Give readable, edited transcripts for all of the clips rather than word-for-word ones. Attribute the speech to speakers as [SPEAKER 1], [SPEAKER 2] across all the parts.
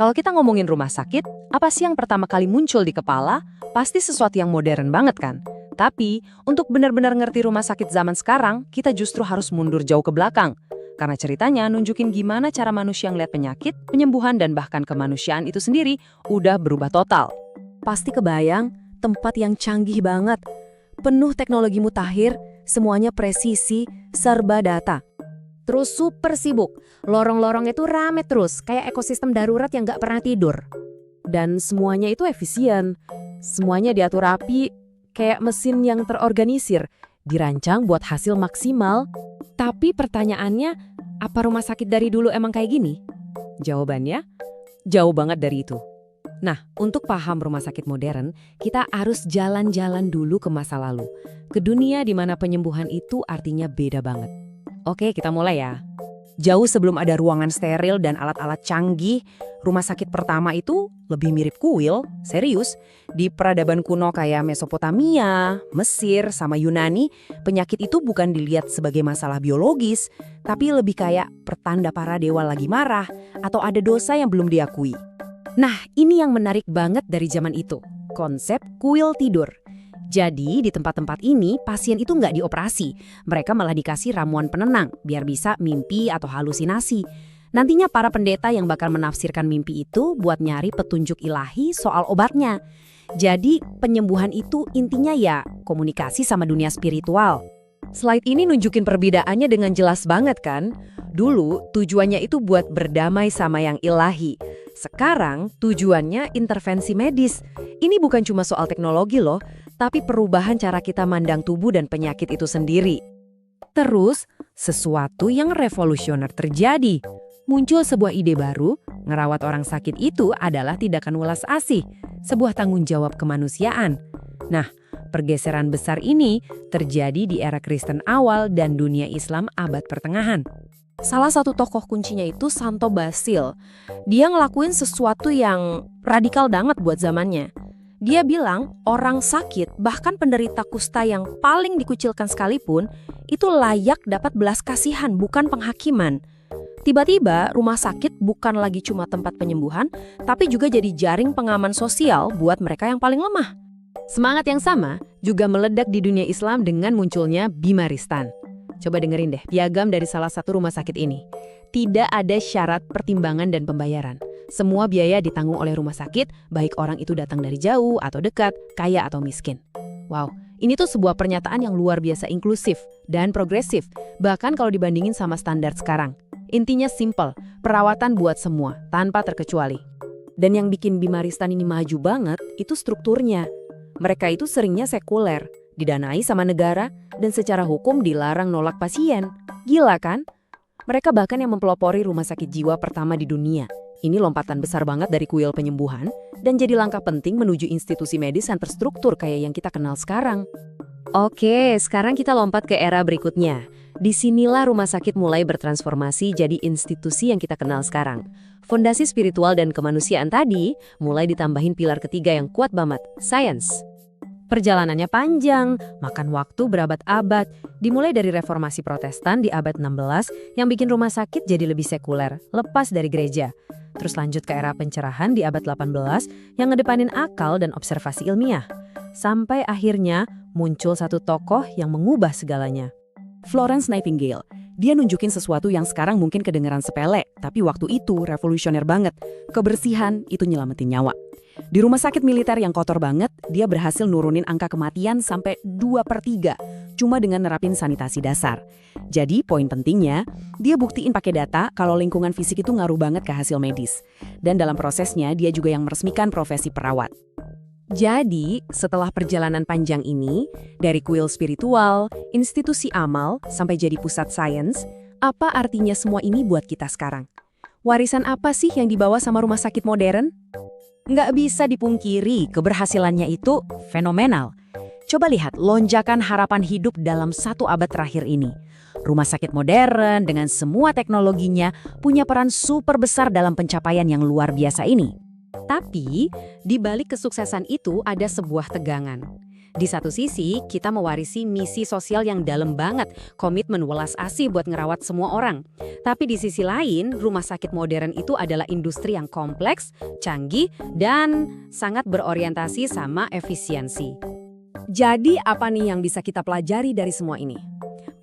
[SPEAKER 1] Kalau kita ngomongin rumah sakit, apa sih yang pertama kali muncul di kepala? Pasti sesuatu yang modern banget kan? Tapi, untuk benar-benar ngerti rumah sakit zaman sekarang, kita justru harus mundur jauh ke belakang. Karena ceritanya nunjukin gimana cara manusia ngeliat penyakit, penyembuhan, dan bahkan kemanusiaan itu sendiri udah berubah total.
[SPEAKER 2] Pasti kebayang, tempat yang canggih banget. Penuh teknologi mutakhir, semuanya presisi, serba data. Terus super sibuk, lorong-lorong itu rame terus, kayak ekosistem darurat yang nggak pernah tidur. Dan semuanya itu efisien, semuanya diatur rapi, kayak mesin yang terorganisir, dirancang buat hasil maksimal. Tapi pertanyaannya, apa rumah sakit dari dulu emang kayak gini? Jawabannya, jauh banget dari itu. Nah, untuk paham rumah sakit modern, kita harus jalan-jalan dulu ke masa lalu. Ke dunia di mana penyembuhan itu artinya beda banget. Oke, kita mulai ya.
[SPEAKER 1] Jauh sebelum ada ruangan steril dan alat-alat canggih, rumah sakit pertama itu lebih mirip kuil, serius. Di peradaban kuno kayak Mesopotamia, Mesir, sama Yunani, penyakit itu bukan dilihat sebagai masalah biologis, tapi lebih kayak pertanda para dewa lagi marah atau ada dosa yang belum diakui.
[SPEAKER 2] Nah, ini yang menarik banget dari zaman itu, konsep kuil tidur. Jadi, di tempat-tempat ini, pasien itu nggak dioperasi. Mereka malah dikasih ramuan penenang, biar bisa mimpi atau halusinasi. Nantinya para pendeta yang bakal menafsirkan mimpi itu buat nyari petunjuk ilahi soal obatnya. Jadi, penyembuhan itu intinya ya komunikasi sama dunia spiritual.
[SPEAKER 1] Slide ini nunjukin perbedaannya dengan jelas banget kan? Dulu, tujuannya itu buat berdamai sama yang ilahi. Sekarang, tujuannya intervensi medis. Ini bukan cuma soal teknologi loh, tapi perubahan cara kita mandang tubuh dan penyakit itu sendiri.
[SPEAKER 2] Terus, sesuatu yang revolusioner terjadi. Muncul sebuah ide baru, ngerawat orang sakit itu adalah tindakan welas asih, sebuah tanggung jawab kemanusiaan. Nah, pergeseran besar ini terjadi di era Kristen awal dan dunia Islam abad pertengahan. Salah satu tokoh kuncinya itu Santo Basil. Dia ngelakuin sesuatu yang radikal banget buat zamannya. Dia bilang orang sakit, bahkan penderita kusta yang paling dikucilkan sekalipun, itu layak dapat belas kasihan, bukan penghakiman. Tiba-tiba rumah sakit bukan lagi cuma tempat penyembuhan, tapi juga jadi jaring pengaman sosial buat mereka yang paling lemah. Semangat yang sama juga meledak di dunia Islam dengan munculnya Bimaristan. Coba dengerin deh piagam dari salah satu rumah sakit ini. Tidak ada syarat pertimbangan dan pembayaran. Semua biaya ditanggung oleh rumah sakit, baik orang itu datang dari jauh atau dekat, kaya atau miskin. Wow, ini tuh sebuah pernyataan yang luar biasa inklusif dan progresif, bahkan kalau dibandingin sama standar sekarang. Intinya simple, perawatan buat semua, tanpa terkecuali. Dan yang bikin Bimaristan ini maju banget, itu strukturnya. Mereka itu seringnya sekuler, didanai sama negara, dan secara hukum dilarang nolak pasien. Gila kan? Mereka bahkan yang mempelopori rumah sakit jiwa pertama di dunia. Ini lompatan besar banget dari kuil penyembuhan, dan jadi langkah penting menuju institusi medis yang terstruktur kayak yang kita kenal sekarang. Oke, sekarang kita lompat ke era berikutnya. Disinilah rumah sakit mulai bertransformasi jadi institusi yang kita kenal sekarang. Fondasi spiritual dan kemanusiaan tadi mulai ditambahin pilar ketiga yang kuat banget, sains. Perjalanannya panjang, makan waktu berabad-abad, dimulai dari reformasi Protestan di abad 16 yang bikin rumah sakit jadi lebih sekuler, lepas dari gereja. Terus lanjut ke era pencerahan di abad 18 yang ngedepanin akal dan observasi ilmiah. Sampai akhirnya muncul satu tokoh yang mengubah segalanya. Florence Nightingale. Dia nunjukin sesuatu yang sekarang mungkin kedengeran sepele, tapi waktu itu revolusioner banget. Kebersihan itu nyelamatin nyawa. Di rumah sakit militer yang kotor banget, dia berhasil nurunin angka kematian sampai 2/3, cuma dengan nerapin sanitasi dasar. Jadi poin pentingnya, dia buktiin pakai data kalau lingkungan fisik itu ngaruh banget ke hasil medis. Dan dalam prosesnya, dia juga yang meresmikan profesi perawat. Jadi, setelah perjalanan panjang ini, dari kuil spiritual, institusi amal, sampai jadi pusat sains, apa artinya semua ini buat kita sekarang? Warisan apa sih yang dibawa sama rumah sakit modern? Nggak bisa dipungkiri, keberhasilannya itu fenomenal. Coba lihat lonjakan harapan hidup dalam 1 abad terakhir ini. Rumah sakit modern dengan semua teknologinya punya peran super besar dalam pencapaian yang luar biasa ini. Tapi, di balik kesuksesan itu ada sebuah tegangan. Di satu sisi, kita mewarisi misi sosial yang dalam banget, komitmen welas asih buat ngerawat semua orang. Tapi di sisi lain, rumah sakit modern itu adalah industri yang kompleks, canggih, dan sangat berorientasi sama efisiensi.
[SPEAKER 1] Jadi apa nih yang bisa kita pelajari dari semua ini?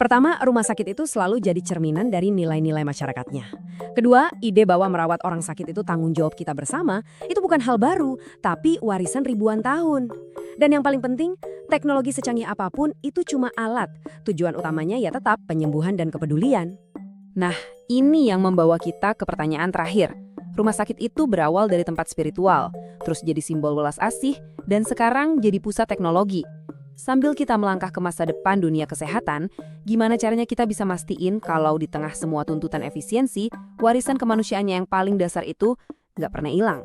[SPEAKER 1] Pertama, rumah sakit itu selalu jadi cerminan dari nilai-nilai masyarakatnya. Kedua, ide bahwa merawat orang sakit itu tanggung jawab kita bersama, itu bukan hal baru, tapi warisan ribuan tahun. Dan yang paling penting, teknologi secanggih apapun itu cuma alat. Tujuan utamanya ya tetap penyembuhan dan kepedulian. Nah, ini yang membawa kita ke pertanyaan terakhir. Rumah sakit itu berawal dari tempat spiritual, terus jadi simbol welas asih, dan sekarang jadi pusat teknologi. Sambil kita melangkah ke masa depan dunia kesehatan, gimana caranya kita bisa mastiin kalau di tengah semua tuntutan efisiensi, warisan kemanusiaannya yang paling dasar itu nggak pernah hilang?